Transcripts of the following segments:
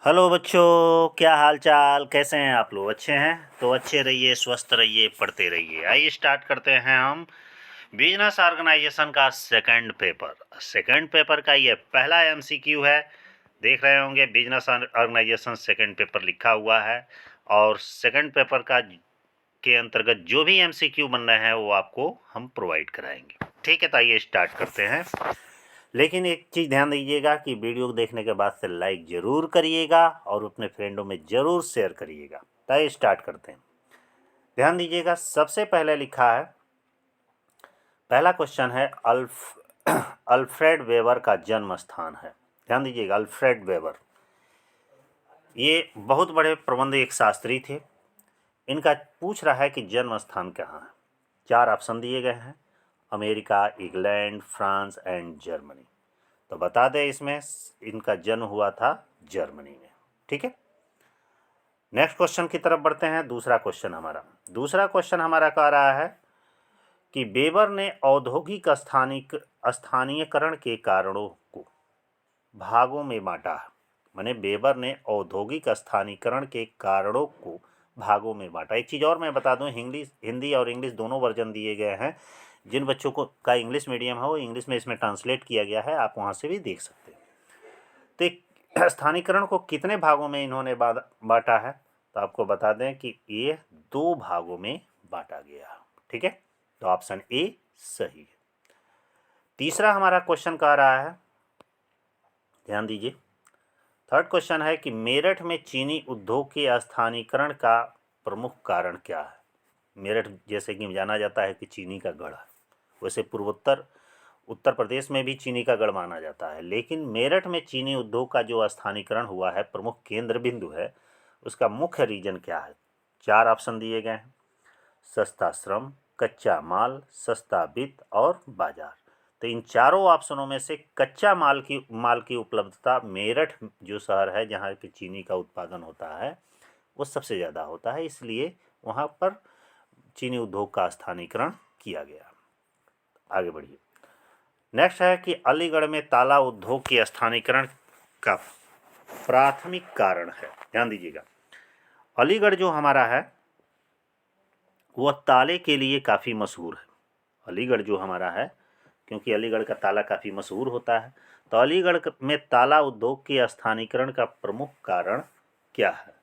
Hello बच्चों, क्या हाल चाल, कैसे हैं आप लोग? अच्छे हैं तो अच्छे रहिए, स्वस्थ रहिए, पढ़ते रहिए। आइए स्टार्ट करते हैं हम बिजनेस ऑर्गेनाइजेशन का सेकंड पेपर। सेकंड पेपर का ये पहला एमसीक्यू है। देख रहे होंगे बिजनेस ऑर्गेनाइजेशन सेकंड पेपर लिखा हुआ है, और सेकंड पेपर का के अंतर्गत जो भी एमसीक्यू बन रहे हैं वो आपको हम प्रोवाइड कराएंगे। ठीक है, तो आइए स्टार्ट करते हैं। लेकिन एक चीज़ ध्यान दीजिएगा कि वीडियो देखने के बाद से लाइक ज़रूर करिएगा और अपने फ्रेंडों में ज़रूर शेयर करिएगा। तो स्टार्ट करते हैं। ध्यान दीजिएगा, सबसे पहले लिखा है, पहला क्वेश्चन है अल्फ्रेड वेबर का जन्म स्थान है। ध्यान दीजिएगा, अल्फ्रेड वेबर ये बहुत बड़े प्रबंध एक शास्त्री थे। इनका पूछ रहा है कि जन्म स्थान कहाँ है। 4 ऑप्शन दिए गए हैं, America, England, France and Germany. तो बता दें, इसमें इनका जन्म हुआ था जर्मनी में। ठीक है, नेक्स्ट क्वेश्चन की तरफ बढ़ते हैं। दूसरा क्वेश्चन हमारा कह रहा है कि वेबर ने औद्योगिक स्थानीयकरण के कारणों को भागों में बांटा है। माने वेबर ने औद्योगिक स्थानीयकरण के कारणों को भागों में बांटा। एक चीज़ और मैं बता दूं, हिंदी और इंग्लिश दोनों वर्जन दिए गए हैं। जिन बच्चों को का इंग्लिश मीडियम है वो इंग्लिश में इसमें ट्रांसलेट किया गया है, आप वहाँ से भी देख सकते हैं। तो स्थानीयकरण को कितने भागों में इन्होंने बांटा है, तो आपको बता दें कि ये 2 भागों में बांटा गया। ठीक है, तो ऑप्शन ए सही है। तीसरा हमारा क्वेश्चन कह रहा है, ध्यान दीजिए, थर्ड क्वेश्चन है कि मेरठ में चीनी उद्योग के स्थानीयकरण का प्रमुख कारण क्या है। मेरठ जैसे कि जाना जाता है कि चीनी का गढ़ है, वैसे उत्तर प्रदेश में भी चीनी का गढ़ माना जाता है, लेकिन मेरठ में चीनी उद्योग का जो स्थानीयकरण हुआ है, प्रमुख केंद्र बिंदु है, उसका मुख्य रीजन क्या है। 4 ऑप्शन दिए गए हैं, सस्ता श्रम, कच्चा माल, सस्ता वित्त और बाजार। तो इन चारों ऑप्शनों में से कच्चा माल की उपलब्धता मेरठ जो शहर है जहाँ पे चीनी का उत्पादन होता है वो सबसे ज़्यादा होता है, इसलिए वहाँ पर चीनी उद्योग का स्थानीयकरण किया गया। आगे बढ़िए। नेक्स्ट है कि अलीगढ़ में ताला उद्योग के स्थानीयकरण का प्राथमिक कारण है। ध्यान दीजिएगा, अलीगढ़ जो हमारा है वह ताले के लिए काफ़ी मशहूर है। अलीगढ़ जो हमारा है, क्योंकि अलीगढ़ का ताला काफ़ी मशहूर होता है, तो अलीगढ़ में ताला उद्योग के स्थानीयकरण का प्रमुख कारण क्या है।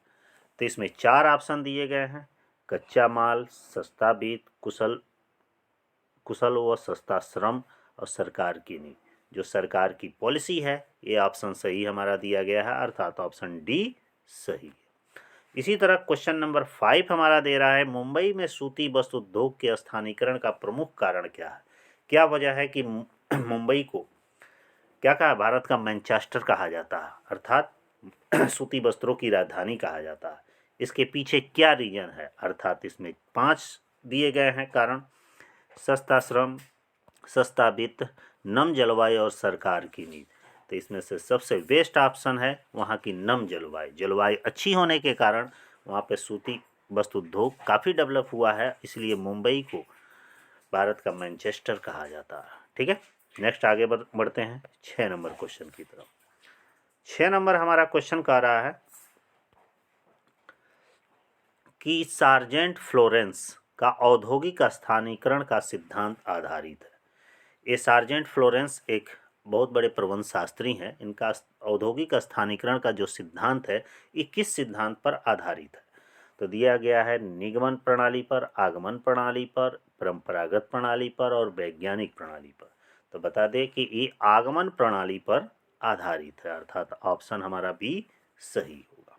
तो इसमें 4 ऑप्शन दिए गए हैं, कच्चा माल, सस्ता वित्त, कुशल व सस्ता श्रम और सरकार की नीति। जो सरकार की पॉलिसी है, ये ऑप्शन सही हमारा दिया गया है, अर्थात ऑप्शन डी सही है। इसी तरह क्वेश्चन नंबर 5 हमारा दे रहा है, मुंबई में सूती वस्त्र उद्योग के स्थानीयकरण का प्रमुख कारण क्या है। क्या वजह है कि मुंबई को क्या कहा, भारत का मैनचेस्टर कहा जाता है, अर्थात सूती वस्त्रों की राजधानी कहा जाता है। इसके पीछे क्या रीजन है, अर्थात इसमें 5 दिए गए हैं कारण, सस्ता श्रम, सस्ता वित्त, नम जलवायु और सरकार की नीति। तो इसमें से सबसे बेस्ट ऑप्शन है वहाँ की नम जलवायु अच्छी होने के कारण वहाँ पे सूती वस्त्र उद्योग काफ़ी डेवलप हुआ है, इसलिए मुंबई को भारत का मैनचेस्टर कहा जाता है। ठीक है, नेक्स्ट आगे बढ़ते हैं 6 नंबर क्वेश्चन की तरफ। 6 नंबर हमारा क्वेश्चन कह रहा है कि सार्जेंट फ्लोरेंस का औद्योगिक स्थानीयकरण का सिद्धांत आधारित है। ये सार्जेंट फ्लोरेंस एक बहुत बड़े प्रबंध शास्त्री हैं। इनका औद्योगिक स्थानीयकरण का जो सिद्धांत है, ये किस सिद्धांत पर आधारित है। तो दिया गया है निगमन प्रणाली पर, आगमन प्रणाली पर, परंपरागत प्रणाली पर और वैज्ञानिक प्रणाली पर। तो बता दें कि ये आगमन प्रणाली पर आधारित है, अर्थात ऑप्शन हमारा बी सही होगा।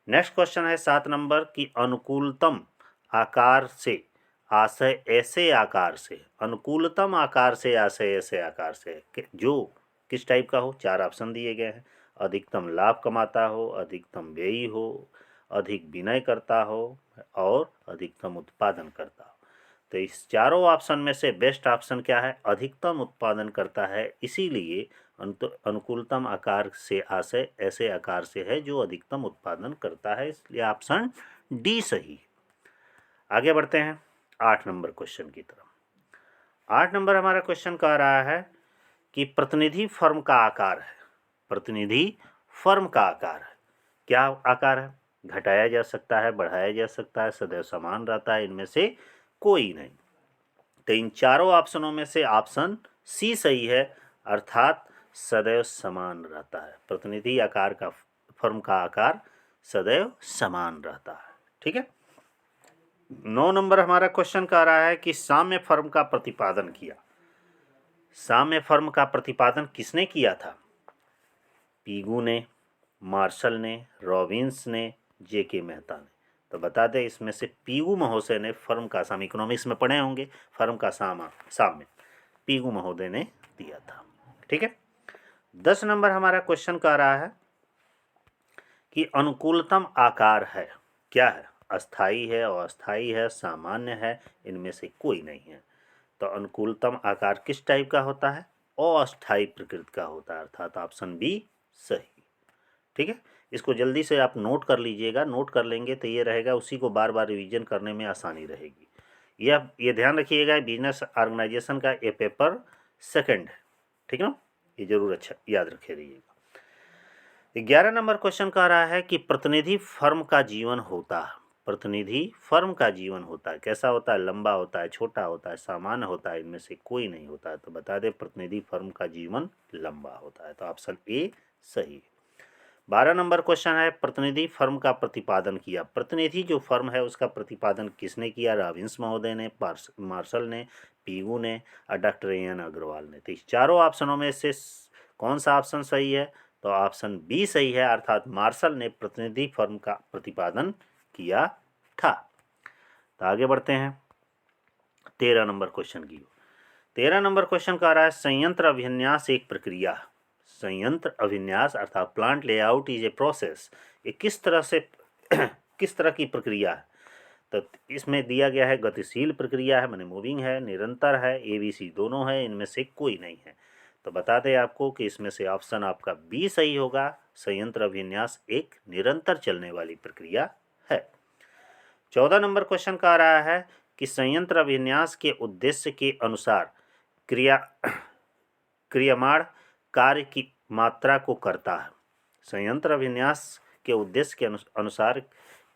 नेक्स्ट क्वेश्चन है 7 नंबर की अनुकूलतम आकार से आशय ऐसे आकार से, अनुकूलतम आकार से आशय ऐसे आकार से जो किस टाइप का हो। 4 ऑप्शन दिए गए हैं, अधिकतम लाभ कमाता हो, अधिकतम व्ययी हो, अधिक विनय करता हो और अधिकतम उत्पादन करता हो। तो इस चारों ऑप्शन में से बेस्ट ऑप्शन क्या है, अधिकतम उत्पादन करता है, इसीलिए अनुकूलतम आकार से आशय ऐसे आकार से है जो अधिकतम उत्पादन करता है, इसलिए ऑप्शन डी सही है। आगे बढ़ते हैं 8 नंबर क्वेश्चन की तरफ। 8 नंबर हमारा क्वेश्चन कह रहा है कि प्रतिनिधि फर्म का आकार है। प्रतिनिधि फर्म का आकार है, क्या आकार है? घटाया जा सकता है, बढ़ाया जा सकता है, सदैव समान रहता है, इनमें से कोई नहीं। तो इन चारों ऑप्शनों में से ऑप्शन सी सही है, अर्थात सदैव समान रहता है। प्रतिनिधि आकार का फर्म का आकार सदैव समान रहता है। ठीक है। 9 नंबर हमारा क्वेश्चन कह रहा है कि साम्य फर्म का प्रतिपादन किया। साम्य फर्म का प्रतिपादन किसने किया था? पीगू ने, मार्शल ने, रॉबिन्स ने, जेके मेहता ने। तो बता दें, इसमें से पीगू महोदय ने फर्म का साम्य, इकोनॉमिक्स में पढ़े होंगे, फर्म का साम्य पीगू महोदय ने दिया था। ठीक है। 10 नंबर हमारा क्वेश्चन कह रहा है कि अनुकूलतम आकार है, क्या है? अस्थाई है, अस्थाई है, सामान्य है, इनमें से कोई नहीं है। तो अनुकूलतम आकार किस टाइप का होता है? अस्थाई प्रकृति का होता है, अर्थात ऑप्शन बी सही। ठीक है। इसको जल्दी से आप नोट कर लीजिएगा, नोट कर लेंगे तो ये रहेगा, उसी को बार बार रिवीजन करने में आसानी रहेगी। ये ध्यान रखिएगा, बिजनेस ऑर्गेनाइजेशन का ये पेपर सेकंड है। ठीक है ना, ये जरूर अच्छा याद रखे रहिएगा। 11 नंबर क्वेश्चन कह रहा है कि प्रतिनिधि फर्म का जीवन होता है। प्रतिनिधि फर्म का जीवन होता है, कैसा होता है? लंबा होता है, छोटा होता है, सामान्य होता है, इनमें से कोई नहीं होता है। तो बता दें, प्रतिनिधि फर्म का जीवन लंबा होता है। तो ऑप्शन ए सही। 12 नंबर क्वेश्चन है, प्रतिनिधि फर्म का प्रतिपादन किया। प्रतिनिधि जो फर्म है उसका प्रतिपादन किसने किया? रॉबिन्स महोदय ने, मार्शल ने, पीगू ने और डॉक्टर एन अग्रवाल ने। तो इस चारों ऑप्शनों में से कौन सा ऑप्शन सही है? तो ऑप्शन बी सही है, अर्थात मार्शल ने प्रतिनिधि फर्म का प्रतिपादन किया था। तो आगे बढ़ते हैं 13 नंबर क्वेश्चन की। 13 नंबर क्वेश्चन कह रहा है, संयंत्र अभिन्यास एक प्रक्रिया। संयंत्र अभिन्यास अर्थात plant layout is a process. ये किस तरह से किस तरह की प्रक्रिया है? तो इसमें दिया गया है गतिशील प्रक्रिया है, माने मूविंग है, निरंतर है, ABC दोनों है, इनमें से कोई नहीं है। तो बता दें आपको कि इसमें से ऑप्शन आपका बी सही होगा, संयंत्र अभिन्यास एक निरंतर चलने वाली प्रक्रिया है। 14 नंबर क्वेश्चन कह रहा है कि संयंत्र अभिन्यास के उद्देश्य के अनुसार क्रियामाण कार्य की मात्रा को करता है। संयंत्र अभिन्यास के उद्देश्य के अनुसार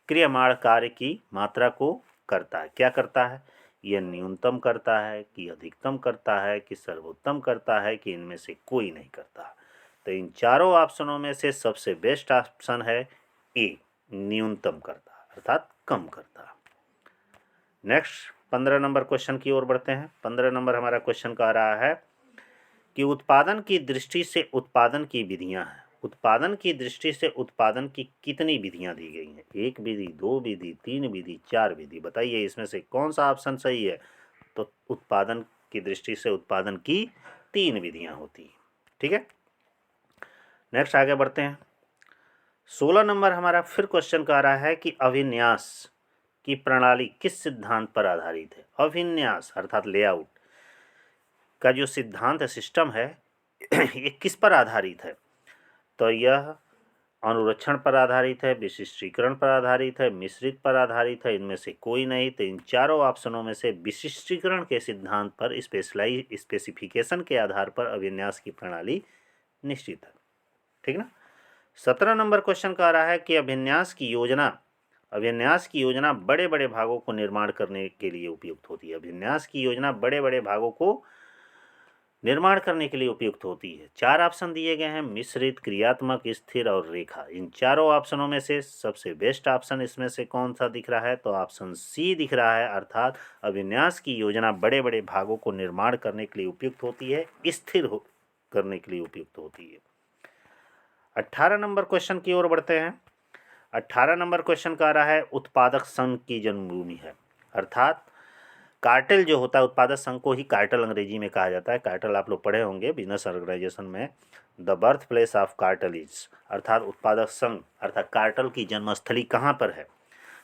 क्रियामाण कार्य की मात्रा को करता है। क्या करता है? यह न्यूनतम करता है कि अधिकतम करता है कि सर्वोत्तम करता है कि इनमें से कोई नहीं करता? तो इन चारों ऑप्शनों में से सबसे बेस्ट ऑप्शन है ए, न्यूनतम करता, अर्थात कम करता। नेक्स्ट 15 नंबर क्वेश्चन की ओर बढ़ते हैं। 15 नंबर हमारा क्वेश्चन कह रहा है कि उत्पादन की दृष्टि से उत्पादन की विधियां हैं। उत्पादन की दृष्टि से उत्पादन की कितनी विधियां दी गई हैं? 1 विधि, 2 विधि, 3 विधि, 4 विधि। बताइए इसमें से कौन सा ऑप्शन सही है? तो उत्पादन की दृष्टि से उत्पादन की 3 विधियां होती हैं। ठीक है। नेक्स्ट आगे बढ़ते हैं। 16 नंबर हमारा फिर क्वेश्चन कह रहा है कि अभिन्यास की प्रणाली किस सिद्धांत पर आधारित है? अभिन्यास अर्थात लेआउट का जो सिद्धांत है, सिस्टम है, ये किस पर आधारित है? तो यह अनुरक्षण पर आधारित है, विशिष्टीकरण पर आधारित है, मिश्रित पर आधारित है, इनमें से कोई नहीं। तो इन चारों ऑप्शनों में से विशिष्टीकरण के सिद्धांत पर, स्पेसिफिकेशन के आधार पर अभिन्यास की प्रणाली निश्चित है। ठीक ना। 17 नंबर क्वेश्चन कह रहा है कि अभिन्यास की योजना बड़े बड़े भागों को निर्माण करने के लिए उपयुक्त होती है। अभिन्यास की योजना बड़े बड़े भागों को निर्माण करने के लिए उपयुक्त होती है। 4 ऑप्शन दिए गए हैं, मिश्रित, क्रियात्मक, स्थिर और रेखा। इन चारों ऑप्शनों में से सबसे बेस्ट ऑप्शन इसमें से कौन सा दिख रहा है? तो ऑप्शन सी दिख रहा है, अर्थात अभिन्यास की योजना बड़े बड़े भागों को निर्माण करने के लिए उपयुक्त होती है, स्थिर करने के लिए उपयुक्त होती है। 18 नंबर क्वेश्चन की ओर बढ़ते हैं। 18 नंबर क्वेश्चन कह रहा है, उत्पादक संघ की जन्मभूमि है। अर्थात कार्टेल जो होता है, उत्पादक संघ को ही कार्टेल अंग्रेजी में कहा जाता है। कार्टेल आप लोग पढ़े होंगे बिजनेस ऑर्गेनाइजेशन में। The birth place of cartel is, अर्थात उत्पादक संघ अर्थात कार्टेल की जन्मस्थली कहाँ पर है?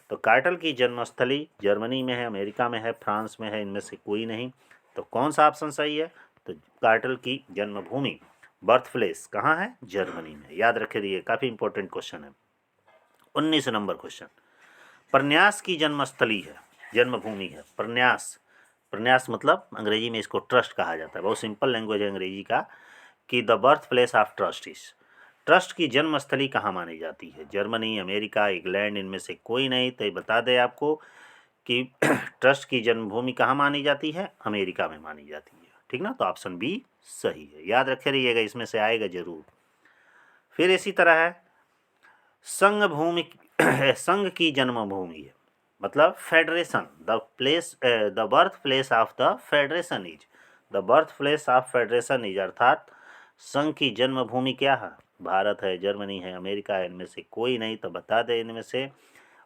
तो कार्टेल की जन्मस्थली जर्मनी में है, अमेरिका में है, फ्रांस में है, इनमें से कोई नहीं। तो कौन सा ऑप्शन सही है? तो कार्टेल की जन्मभूमि, बर्थ प्लेस कहाँ है? जर्मनी में। याद रखे रहिए, काफ़ी इंपॉर्टेंट क्वेश्चन है। 19 नंबर क्वेश्चन, प्रन्यास की जन्मस्थली है, जन्मभूमि है। प्रन्यास मतलब अंग्रेजी में इसको ट्रस्ट कहा जाता है। बहुत सिंपल लैंग्वेज है अंग्रेजी का, कि the birth place of trust is. Trust की जन्मस्थली कहाँ मानी जाती है? जर्मनी, अमेरिका, इंग्लैंड, इनमें से कोई नहीं। तो ये बता दें आपको कि ट्रस्ट की जन्मभूमि कहाँ मानी जाती है? अमेरिका में मानी जाती है। ठीक ना, तो ऑप्शन बी सही है, याद रखे रहिएगा, इसमें से आएगा जरूर। फिर इसी तरह है संघ भूमि संघ की जन्मभूमि है, मतलब federation, the birth place of the federation is, the birth place of federation is, अर्थात संघ की जन्मभूमि क्या है? भारत है, जर्मनी है, अमेरिका है, इनमें से कोई नहीं। तो बता दें इनमें से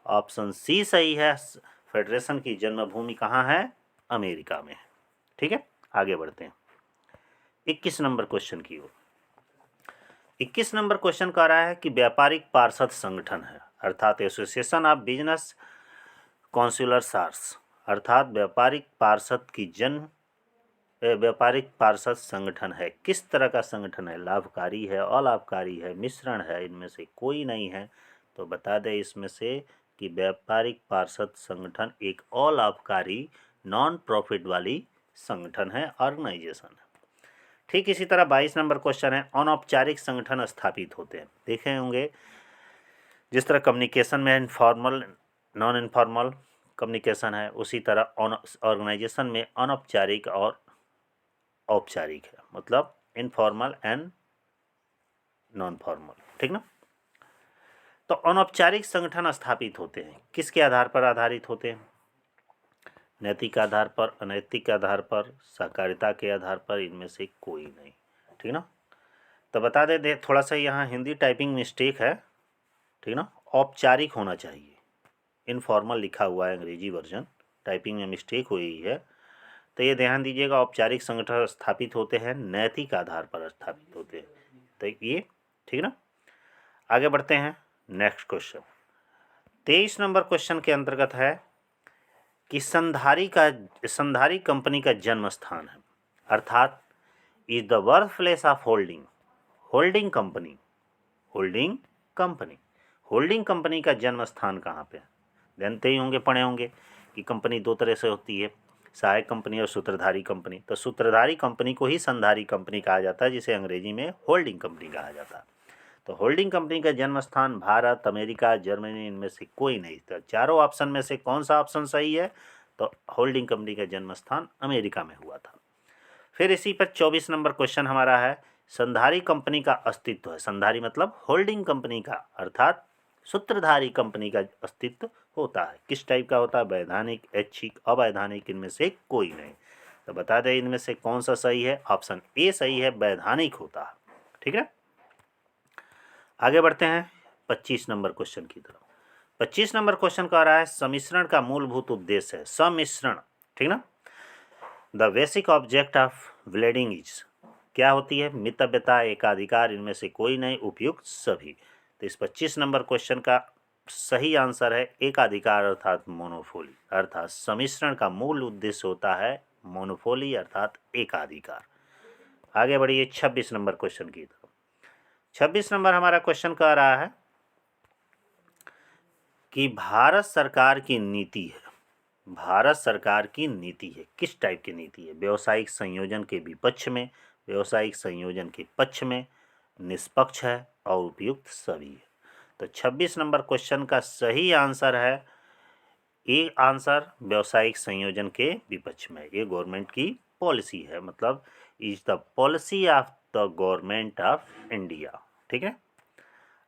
ऑप्शन सी सही है, फेडरेशन की जन्मभूमि कहाँ है? अमेरिका में है। ठीक है, आगे बढ़ते हैं 21 नंबर क्वेश्चन की ओर। 21 नंबर क्वेश्चन कह रहा है कि व्यापारिक पार्षद संगठन है, अर्थात एसोसिएशन ऑफ बिजनेस काउंसिलर्स, अर्थात व्यापारिक पार्षद संगठन है। किस तरह का संगठन है? लाभकारी है, अलाभकारी है, मिश्रण है, इनमें से कोई नहीं है। तो बता दें इसमें से कि व्यापारिक पार्षद संगठन एक अलाभकारी नॉन प्रॉफिट वाली संगठन है, ऑर्गेनाइजेशन है। ठीक इसी तरह 22 नंबर क्वेश्चन है, अनौपचारिक संगठन स्थापित होते हैं। देखे होंगे जिस तरह कम्युनिकेशन में इनफॉर्मल, नॉन इनफॉर्मल कम्युनिकेशन है, उसी तरह ऑर्गेनाइजेशन में अनौपचारिक और औपचारिक है, मतलब इनफॉर्मल एंड नॉन फॉर्मल। ठीक ना, तो अनौपचारिक संगठन स्थापित होते हैं, किसके आधार पर आधारित होते हैं? नैतिक आधार पर, अनैतिक आधार पर, सहकारिता के आधार पर, इनमें से कोई नहीं। ठीक ना, तो बता दे थोड़ा सा यहाँ हिंदी टाइपिंग मिस्टेक है। ठीक ना, औपचारिक होना चाहिए, इनफॉर्मल लिखा हुआ है अंग्रेजी वर्जन, टाइपिंग में मिस्टेक हुई है। तो ये ध्यान दीजिएगा, औपचारिक संगठन स्थापित होते हैं, नैतिक आधार पर स्थापित होते हैं। तो ये ठीक ना, आगे बढ़ते हैं नेक्स्ट क्वेश्चन। 23 नंबर क्वेश्चन के अंतर्गत है कि संधारी कंपनी का जन्म स्थान है, अर्थात is the birth place of holding company का जन्म स्थान कहाँ पे है? जानते ही होंगे, पढ़े होंगे कि कंपनी दो तरह से होती है, सहायक कंपनी और सूत्रधारी कंपनी। तो सूत्रधारी कंपनी को ही संधारी कंपनी कहा जाता है, जिसे अंग्रेजी में होल्डिंग कंपनी कहा जाता है। तो होल्डिंग कंपनी का जन्म स्थान भारत, अमेरिका, जर्मनी, इनमें से कोई नहीं। तो चारों ऑप्शन में से कौन सा ऑप्शन सही है? तो होल्डिंग कंपनी का जन्म स्थान अमेरिका में हुआ था। फिर इसी पर 24 नंबर क्वेश्चन हमारा है, संधारी कंपनी का अस्तित्व है, संधारी मतलब होल्डिंग कंपनी का, अर्थात सूत्रधारी कंपनी का अस्तित्व होता है। किस टाइप का होता है? वैधानिक, ऐच्छिक, अवैधानिक, इनमें से कोई नहीं। तो बता दें इनमें से कौन सा सही है? ऑप्शन ए सही है, वैधानिक होता है। ठीक है, आगे बढ़ते हैं 25 नंबर क्वेश्चन की तरफ। 25 नंबर क्वेश्चन कह रहा है सम्मिश्रण का मूलभूत उद्देश्य है, सम्मिश्रण। ठीक ना, the basic object of blending is, क्या होती है? मितव्यता, एकाधिकार, इनमें से कोई नहीं, उपयुक्त सभी। तो इस 25 नंबर क्वेश्चन का सही आंसर है एकाधिकार, अर्थात मोनोपोली, अर्थात सम्मिश्रण का मूल उद्देश्य होता है मोनोपोली, अर्थात एकाधिकार। आगे बढ़िए 26 नंबर क्वेश्चन की तरफ। 26 नंबर हमारा क्वेश्चन कह रहा है कि भारत सरकार की नीति है, भारत सरकार की नीति है, किस टाइप की नीति है? व्यावसायिक संयोजन के विपक्ष में, व्यावसायिक संयोजन के पक्ष में, निष्पक्ष है और उपयुक्त सभी है। तो 26 नंबर क्वेश्चन का सही आंसर है ए आंसर, व्यावसायिक संयोजन के विपक्ष में। ये गवर्नमेंट की पॉलिसी है, मतलब is the policy of the government of India. ठीक है,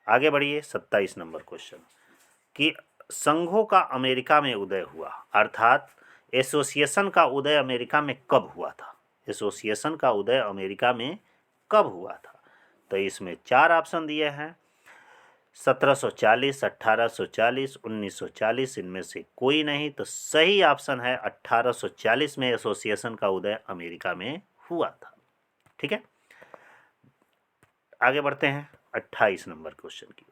आगे बढ़िए 27 नंबर क्वेश्चन कि संघों का अमेरिका में उदय हुआ, अर्थात एसोसिएशन का उदय अमेरिका में कब हुआ था? एसोसिएशन का उदय अमेरिका में कब हुआ था? तो इसमें 4 ऑप्शन दिए हैं, 1740, 1840, 1940, इनमें से कोई नहीं। तो सही ऑप्शन है 1840 में एसोसिएशन का उदय अमेरिका में हुआ था। ठीक है, आगे बढ़ते हैं 28 नंबर क्वेश्चन की।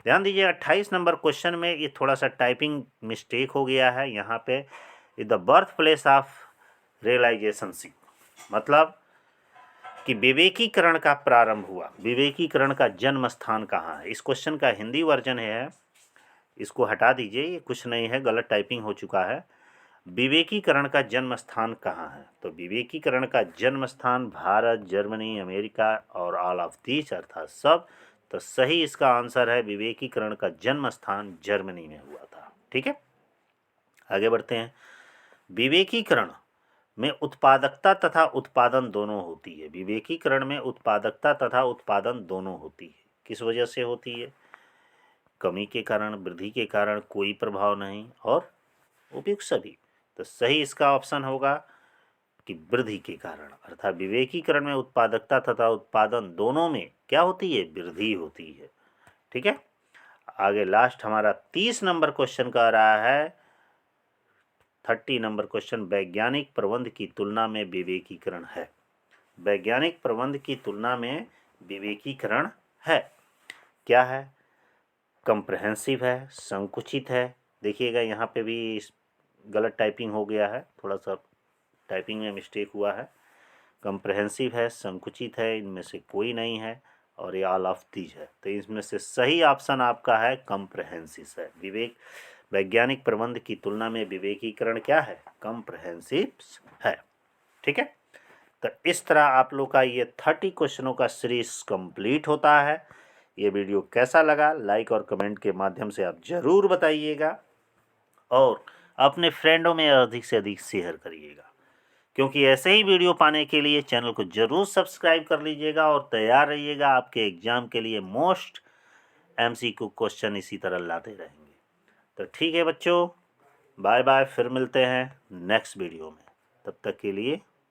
ध्यान दीजिए 28 नंबर क्वेश्चन में ये थोड़ा सा टाइपिंग मिस्टेक हो गया है। यहाँ पे द बर्थ प्लेस ऑफ रियलाइजेशनशिप, मतलब कि विवेकीकरण का प्रारंभ हुआ, विवेकीकरण का जन्म स्थान कहाँ है? इस क्वेश्चन का हिंदी वर्जन है, इसको हटा दीजिए, ये कुछ नहीं है, गलत टाइपिंग हो चुका है। विवेकीकरण का जन्म स्थान कहाँ है? तो विवेकीकरण का जन्म स्थान भारत, जर्मनी, अमेरिका और ऑल ऑफ दीज, अर्थात सब तो सही इसका आंसर है विवेकीकरण का जन्म स्थान जर्मनी में हुआ था। ठीक है, आगे बढ़ते हैं। विवेकीकरण में उत्पादकता तथा उत्पादन दोनों होती है। विवेकीकरण में उत्पादकता तथा उत्पादन दोनों होती है। किस वजह से होती है? कमी के कारण, वृद्धि के कारण, कोई प्रभाव नहीं और उपयुक्त सभी। तो सही इसका ऑप्शन होगा कि वृद्धि के कारण, अर्थात विवेकीकरण में उत्पादकता तथा उत्पादन दोनों में क्या होती है? वृद्धि होती है। ठीक है, आगे लास्ट हमारा 30 नंबर क्वेश्चन का रहा है, 30 नंबर क्वेश्चन, वैज्ञानिक प्रबंध की तुलना में विवेकीकरण है। वैज्ञानिक प्रबंध की तुलना में विवेकीकरण है। क्या है? कंप्रहेंसिव है, संकुचित है। देखिएगा यहाँ पे भी गलत टाइपिंग हो गया है, थोड़ा सा टाइपिंग में मिस्टेक हुआ है। कंप्रहेंसिव है, संकुचित है, इनमें से कोई नहीं है और ये ऑल ऑफ दीज है। तो इसमें से सही ऑप्शन आपका है कंप्रहेंसिव है। वैज्ञानिक प्रबंध की तुलना में विवेकीकरण क्या है? कंप्रहेंसिव है। ठीक है, तो इस तरह आप लोग का ये 30 क्वेश्चनों का सीरीज कंप्लीट होता है। ये वीडियो कैसा लगा लाइक और कमेंट के माध्यम से आप जरूर बताइएगा और अपने फ्रेंडों में अधिक से अधिक शेयर करिएगा, क्योंकि ऐसे ही वीडियो पाने के लिए चैनल को जरूर सब्सक्राइब कर लीजिएगा और तैयार रहिएगा आपके एग्जाम के लिए मोस्ट MCQ क्वेश्चन इसी तरह लाते रहेंगे। तो ठीक है बच्चों, बाय बाय, फिर मिलते हैं नेक्स्ट वीडियो में। तब तक के लिए